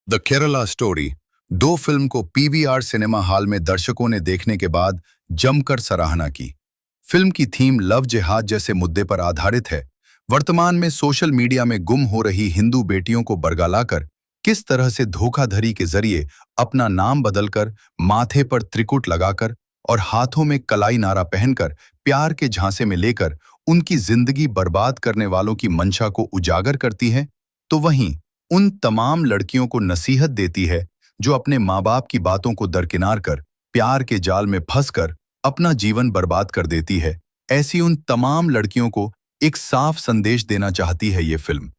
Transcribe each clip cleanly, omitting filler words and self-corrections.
The Kerala story 2 film को PVR cinema hall में दर्शकों ने देखने के बाद जमकर सराहना की। फिल्म की थीम लव जिहाद जैसे मुद्दे पर आधारित है। वर्तमान में सोशल मीडिया में गुम हो रही हिंदू बेटियों को बरगलाकर किस तरह से धोखाधड़ी के जरिए अपना नाम बदलकर, माथे पर त्रिकुट लगाकर और हाथों में कलाई नारा पहनकर प्यार के झांसे में लेकर उनकी जिंदगी बर्बाद करने वालों की मंशा को उजागर करती है, तो वहीं उन तमाम लड़कियों को नसीहत देती है जो अपने माँ बाप की बातों को दरकिनार कर प्यार के जाल में फंसकर अपना जीवन बर्बाद कर देती है। ऐसी उन तमाम लड़कियों को एक साफ संदेश देना चाहती है ये film.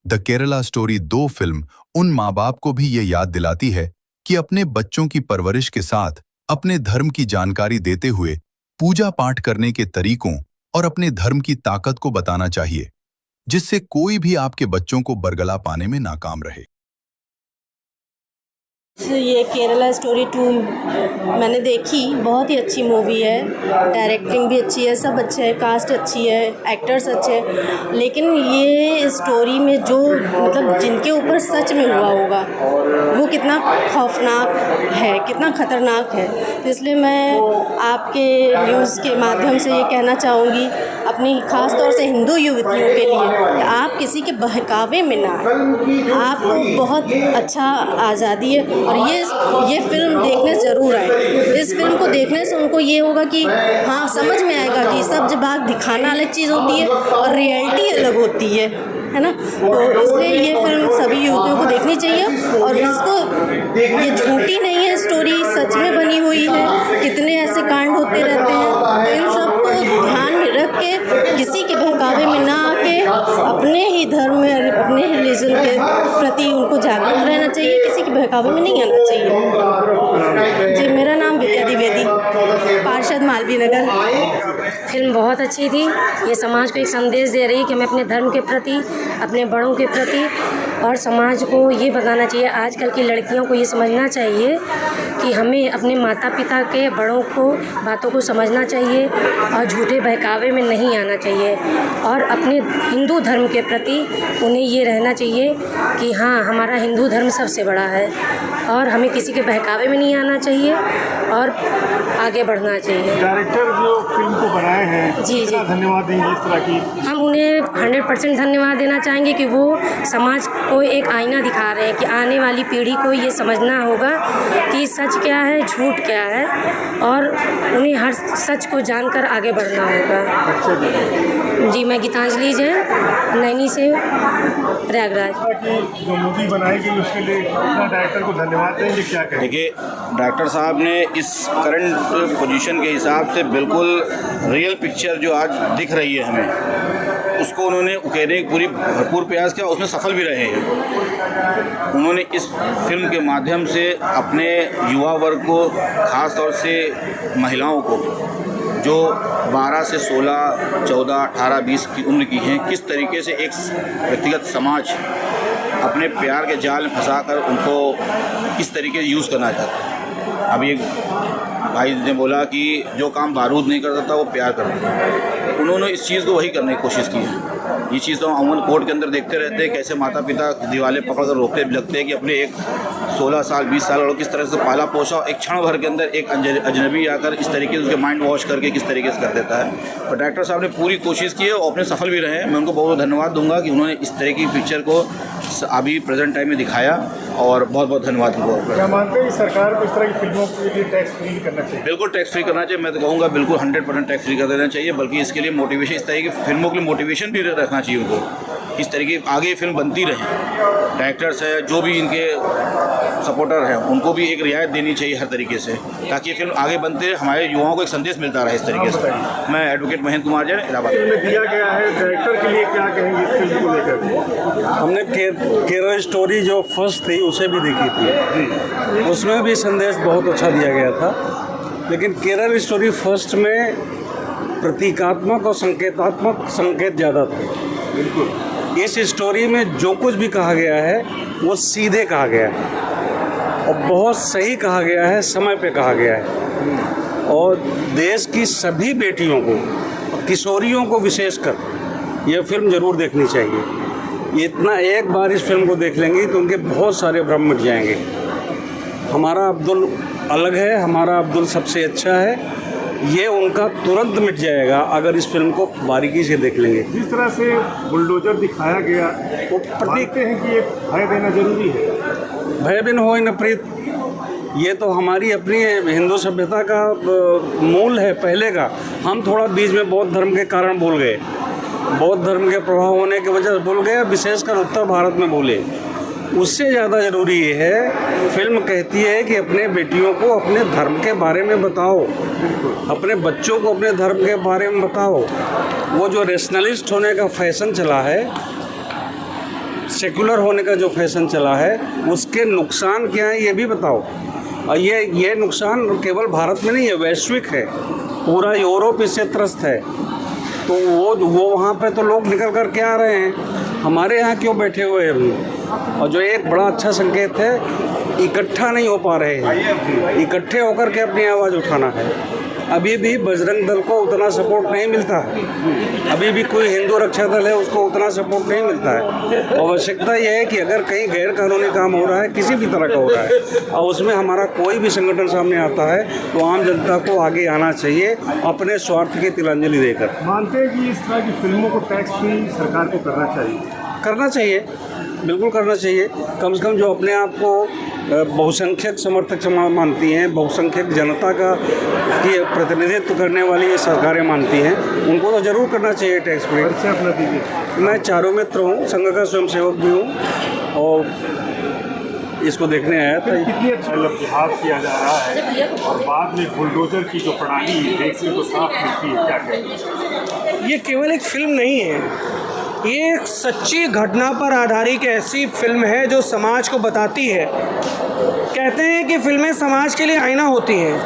The Kerala story 2 film उन माँ बाप को भी ये याद दिलाती है कि अपने बच्चों की परवरिश के साथ अपने धर्म की जानकारी देते हुए पूजा पाठ करने के तरीकों और अपने धर्म की ताकत को बताना चाहिए, जिससे कोई भी आपके बच्चों को बरगला पाने में नाकाम रहे। ये केरला स्टोरी 2 मैंने देखी, बहुत ही अच्छी मूवी है। डायरेक्टिंग भी अच्छी है, सब अच्छे है, कास्ट अच्छी है, एक्टर्स अच्छे हैं। लेकिन ये स्टोरी में जो मतलब जिनके ऊपर सच में हुआ होगा वो कितना खौफनाक है, कितना ख़तरनाक है। तो इसलिए मैं आपके न्यूज़ के माध्यम से ये कहना चाहूँगी अपनी ख़ास तौर से हिंदू युवतियों के लिए कि आप किसी के बहकावे में ना आए। आपको बहुत अच्छा आज़ादी है और ये फिल्म देखने ज़रूर आए। इस फिल्म को देखने से उनको ये होगा कि हाँ, समझ में आएगा कि सब जब दिखाना अलग चीज़ होती है और रियलिटी अलग होती है ना। तो इसलिए ये फिल्म सभी युवतियों को देखनी चाहिए और इसको ये झूठी नहीं है, स्टोरी सच में बनी हुई है। कितने ऐसे कांड होते रहते हैं, तो इन सबको ध्यान में रख के किसी के बहकावे में ना आके अपने ही धर्म में, अपने ही रिलीजन के प्रति उनको जागरूक रहना चाहिए, किसी के बहकावे में नहीं आना चाहिए। जी, मेरा नाम विद्या द्विवेदी, पार्षद मालवीय नगर। फिल्म बहुत अच्छी थी। ये समाज को एक संदेश दे रही है कि हमें अपने धर्म के प्रति, अपने बड़ों के प्रति और समाज को ये बताना चाहिए, आजकल की लड़कियों को ये समझना चाहिए कि हमें अपने माता पिता के बड़ों को बातों को समझना चाहिए और झूठे बहकावे में नहीं आना चाहिए और अपने हिंदू धर्म के प्रति उन्हें ये रहना चाहिए कि हाँ, हमारा हिंदू धर्म सबसे बड़ा है और हमें किसी के बहकावे में नहीं आना चाहिए और आगे बढ़ना चाहिए। डायरेक्टर जो फिल्म को बनाए हैं, जी, धन्यवाद देंगे इस तरह की। हम उन्हें 100% धन्यवाद देना चाहेंगे कि वो समाज को एक आईना दिखा रहे हैं कि आने वाली पीढ़ी को ये समझना होगा कि सच क्या है, झूठ क्या है और उन्हें हर सच को जानकर आगे बढ़ना होगा। जी, मैं गीतांजलि जैन, नैनी से प्रयागराज। जो मूवी बनाई गई उसके लिए डायरेक्टर को धन्यवाद देंगे, क्या कहें? देखिए, डायरेक्टर साहब ने इस करंट पोजीशन के हिसाब से बिल्कुल रियल पिक्चर जो आज दिख रही है हमें, उसको उन्होंने उकेरने की पूरी भरपूर प्रयास किया, उसमें सफल भी रहे हैं। उन्होंने इस फिल्म के माध्यम से अपने युवा वर्ग को, ख़ास तौर से महिलाओं को जो 12 से 16, 14, 18, 20 की उम्र की हैं, किस तरीके से एक व्यक्तिगत समाज अपने प्यार के जाल में फंसाकर उनको किस तरीके से यूज़ करना चाहता है। अभी एक भाई ने बोला कि जो काम बारूद नहीं करता था वो प्यार करता है। उन्होंने इस चीज़ को वही करने की कोशिश की है। ये चीज़ तो हम अमूमन कोर्ट के अंदर देखते रहते हैं, कैसे माता पिता दीवारें पकड़कर रोकते लगते हैं कि अपने एक 16 साल 20 साल और किस तरह से पाला पोसा, एक क्षण भर के अंदर एक अजनबी आकर इस तरीके से उसके माइंड वॉश करके किस तरीके से कर देता है। और डायरेक्टर साहब ने पूरी कोशिश की है और अपने सफल भी रहे हैं। मैं उनको बहुत धन्यवाद दूंगा कि उन्होंने इस तरह की पिक्चर को अभी प्रेजेंट टाइम में दिखाया और बहुत बहुत धन्यवाद उनको। क्या मानते हैं सरकार को इस तरह की फिल्मों के लिए टैक्स फ्री करना चाहिए? बिल्कुल टैक्स फ्री करना चाहिए। मैं तो कहूँगा बिल्कुल 100% टैक्स फ्री कर देना चाहिए। बल्कि इसके लिए मोटिवेशन, इस तरह की फिल्मों के लिए मोटिवेशन भी रखना चाहिए उनको, इस तरीके आगे फिल्म बनती रहे। डायरेक्टर्स हैं, जो भी इनके सपोर्टर हैं, उनको भी एक रियायत देनी चाहिए हर तरीके से, ताकि फिल्म आगे बनते हमारे युवाओं को एक संदेश मिलता रहे इस तरीके से। मैं एडवोकेट महेंद्र कुमार जैन, इलाहाबाद। में दिया गया है, डायरेक्टर के लिए क्या कहेंगे इस फिल्म को लेकर? हमने केरला स्टोरी जो फर्स्ट थी उसे भी देखी थी, उसमें भी संदेश बहुत अच्छा दिया गया था। लेकिन केरला स्टोरी फर्स्ट में प्रतीकात्मक और संकेतात्मक संकेत ज़्यादा थे। बिल्कुल, इस स्टोरी में जो कुछ भी कहा गया है वो सीधे कहा गया है और बहुत सही कहा गया है, समय पे कहा गया है। और देश की सभी बेटियों को, किशोरियों को विशेषकर यह फिल्म ज़रूर देखनी चाहिए। इतना एक बार इस फिल्म को देख लेंगे तो उनके बहुत सारे भ्रम मिट जाएंगे। हमारा अब्दुल अलग है, हमारा अब्दुल सबसे अच्छा है, ये उनका तुरंत मिट जाएगा अगर इस फिल्म को बारीकी से देख लेंगे। जिस तरह से बुलडोजर दिखाया गया वो मानते हैं कि ये भय देना जरूरी है। भय बिन होय न प्रीत, ये तो हमारी अपनी हिंदू सभ्यता का मूल है पहले का। हम थोड़ा बीच में बौद्ध धर्म के कारण भूल गए, बौद्ध धर्म के प्रभाव होने की वजह से भूल गए, विशेषकर उत्तर भारत में भूले। उससे ज़्यादा ज़रूरी ये है, फिल्म कहती है कि अपने बेटियों को अपने धर्म के बारे में बताओ, अपने बच्चों को अपने धर्म के बारे में बताओ। वो जो रेशनलिस्ट होने का फैशन चला है, सेकुलर होने का जो फैशन चला है, उसके नुकसान क्या हैं ये भी बताओ। और ये नुकसान केवल भारत में नहीं है, वैश्विक है, पूरा यूरोप इससे त्रस्त है। तो वो वहाँ पे तो लोग निकल कर के आ रहे हैं, हमारे यहाँ क्यों बैठे हुए हैं अभी? और जो एक बड़ा अच्छा संकेत है, इकट्ठा नहीं हो पा रहे हैं, इकट्ठे होकर के अपनी आवाज़ उठाना है। अभी भी बजरंग दल को उतना सपोर्ट नहीं मिलता है, अभी भी कोई हिंदू रक्षा दल है उसको उतना सपोर्ट नहीं मिलता है। आवश्यकता यह है कि अगर कहीं गैर कानूनी काम हो रहा है, किसी भी तरह का हो रहा है, और उसमें हमारा कोई भी संगठन सामने आता है, तो आम जनता को आगे आना चाहिए अपने स्वार्थ की तिलांजलि देकर। मानते हैं कि इस तरह की फिल्मों को टैक्स फ्री सरकार को करना चाहिए, बिल्कुल करना चाहिए। कम से कम जो अपने आप को बहुसंख्यक समर्थक मानती हैं, बहुसंख्यक जनता का की प्रतिनिधित्व करने वाली ये सरकारें मानती हैं, उनको तो ज़रूर करना चाहिए टैक्स फ्री। अच्छा, अपना दीजिए। मैं चारों मित्र हूँ, संघ का स्वयंसेवक भी हूँ और इसको देखने आया था। कितनी अच्छा जिहाद किया जा रहा है और बाद में बुलडोजर की जो प्रणाली देखने को साफ मिलती है, क्या कहें? ये केवल एक फिल्म नहीं है, ये एक सच्ची घटना पर आधारित ऐसी फिल्म है जो समाज को बताती है। कहते हैं कि फिल्में समाज के लिए आईना होती हैं,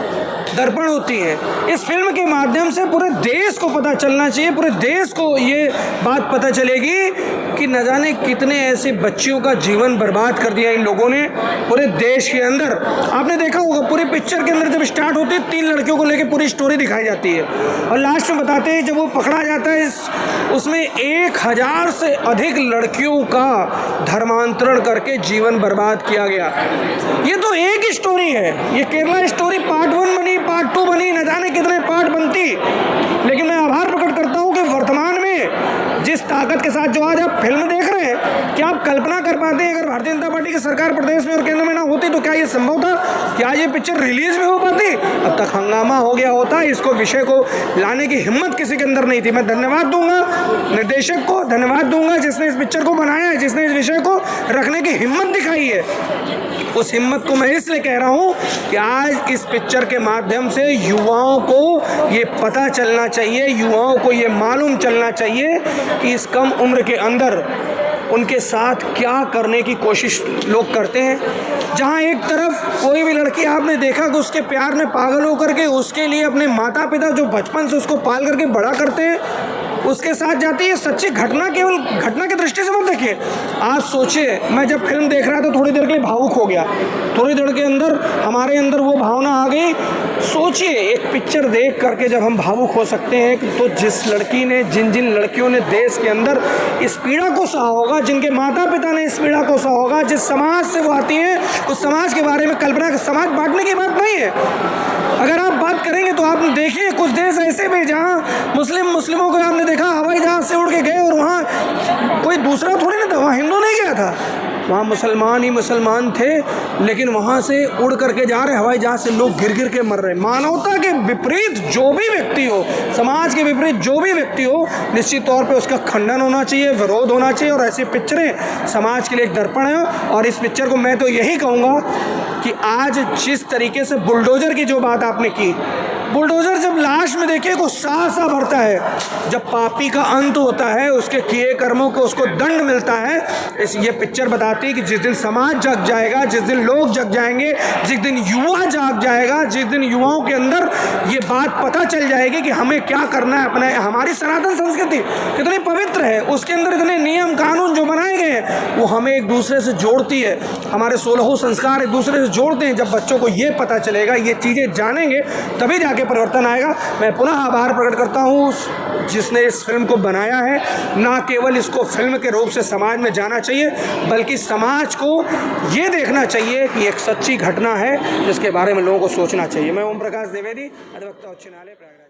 दर्पण होती हैं। इस फिल्म के माध्यम से पूरे देश को पता चलना चाहिए, पूरे देश को ये बात पता चलेगी कि न जाने कितने ऐसे बच्चियों का जीवन बर्बाद कर दिया इन लोगों ने पूरे देश के अंदर। आपने देखा होगा पूरी पिक्चर के अंदर जब स्टार्ट होती है 3 लड़कियों को लेकर पूरी स्टोरी दिखाई जाती है और लास्ट में बताते हैं जब वो पकड़ा जाता है उसमें 1000 से अधिक लड़कियों का धर्मांतरण करके जीवन बर्बाद किया गया। ये तो एक ही स्टोरी है, ये केरला स्टोरी पार्ट 1 बनी, पार्ट 2 बनी, न जाने कितने पार्ट बनती। लेकिन मैं आभार प्रकट करता हूँ कि वर्तमान में जिस ताकत के साथ जो आज आप फिल्म देख रहे हैं, क्या आप कल्पना कर पाते हैं अगर भारतीय जनता पार्टी की सरकार प्रदेश में और केंद्र में ना होती तो क्या ये संभव था? क्या ये पिक्चर रिलीज भी हो पाती? अब तक हंगामा हो गया होता। इसको विषय को लाने की हिम्मत किसी के अंदर नहीं थी। मैं धन्यवाद दूंगा निर्देशक को, धन्यवाद दूंगा जिसने इस पिक्चर को बनाया है, जिसने इस विषय को रखने की हिम्मत दिखाई है। उस हिम्मत को मैं इसलिए कह रहा हूँ कि आज इस पिक्चर के माध्यम से युवाओं को ये पता चलना चाहिए, युवाओं को ये मालूम चलना चाहिए कि इस कम उम्र के अंदर उनके साथ क्या करने की कोशिश लोग करते हैं। जहाँ एक तरफ कोई भी लड़की आपने देखा कि उसके प्यार में पागल होकर के उसके लिए अपने माता पिता जो बचपन से उसको पाल करके बड़ा करते हैं उसके साथ जाती है। सच्ची घटना केवल घटना की दृष्टि से मत देखिए। आप सोचिए, मैं जब फिल्म देख रहा था थोड़ी देर के लिए भावुक हो गया, थोड़ी देर के अंदर हमारे अंदर वो भावना आ गई। सोचिए एक पिक्चर देख करके जब हम भावुक हो सकते हैं तो जिस लड़की ने जिन लड़कियों ने देश के अंदर इस पीड़ा को सहा होगा, जिनके माता पिता ने इस पीड़ा को सहा होगा, जिस समाज से वो आती हैं उस समाज के बारे में कल्पना, समाज बांटने की बात नहीं है। अगर आप बात करेंगे तो आप देखिए कुछ देश ऐसे भी जहाँ मुस्लिमों को आपने देखा हवाई जहाज से उड़ के गए और वहाँ कोई दूसरा थोड़ी ना था, वहाँ हिंदू नहीं गया था, वहाँ मुसलमान ही मुसलमान थे, लेकिन वहाँ से उड़ करके जा रहे हवाई जहाज से लोग गिर गिर के मर रहे। मानवता के विपरीत जो भी व्यक्ति हो, समाज के विपरीत जो भी व्यक्ति हो, निश्चित तौर पे उसका खंडन होना चाहिए, विरोध होना चाहिए। और ऐसी पिक्चरें समाज के लिए एक दर्पण है। और इस पिक्चर को मैं तो यही कहूँगा कि आज जिस तरीके से बुलडोजर की जो बात आपने की, बुलडोजर जब लास्ट में देखिए गुस्सा सा भरता है, जब पापी का अंत होता है, उसके किए कर्मों को उसको दंड मिलता है। ये पिक्चर बताती है कि जिस दिन समाज जग जाएगा, जिस दिन लोग जग जाएंगे, जिस दिन युवा जाग जाएगा, जिस दिन युवाओं के अंदर ये बात पता चल जाएगी कि हमें क्या करना है, अपना हमारी सनातन संस्कृति कितनी पवित्र है, उसके अंदर इतने नियम कानून जो बनाए गए हैं वो हमें एक दूसरे से जोड़ती है, हमारे 16 संस्कार एक दूसरे से जोड़ते हैं। जब बच्चों को ये पता चलेगा, ये चीज़ें जानेंगे, तभी जाके जाके परिवर्तन आएगा। मैं पुनः आभार प्रकट करता हूँ जिसने इस फिल्म को बनाया है। ना केवल इसको फिल्म के रूप से समाज में जाना चाहिए, बल्कि समाज को ये देखना चाहिए कि एक सच्ची घटना है जिसके बारे में लोगों को सोचना चाहिए। मैं ओम प्रकाश द्विवेदी, अधिवक्ता उच्च न्यायालय प्रयागराज।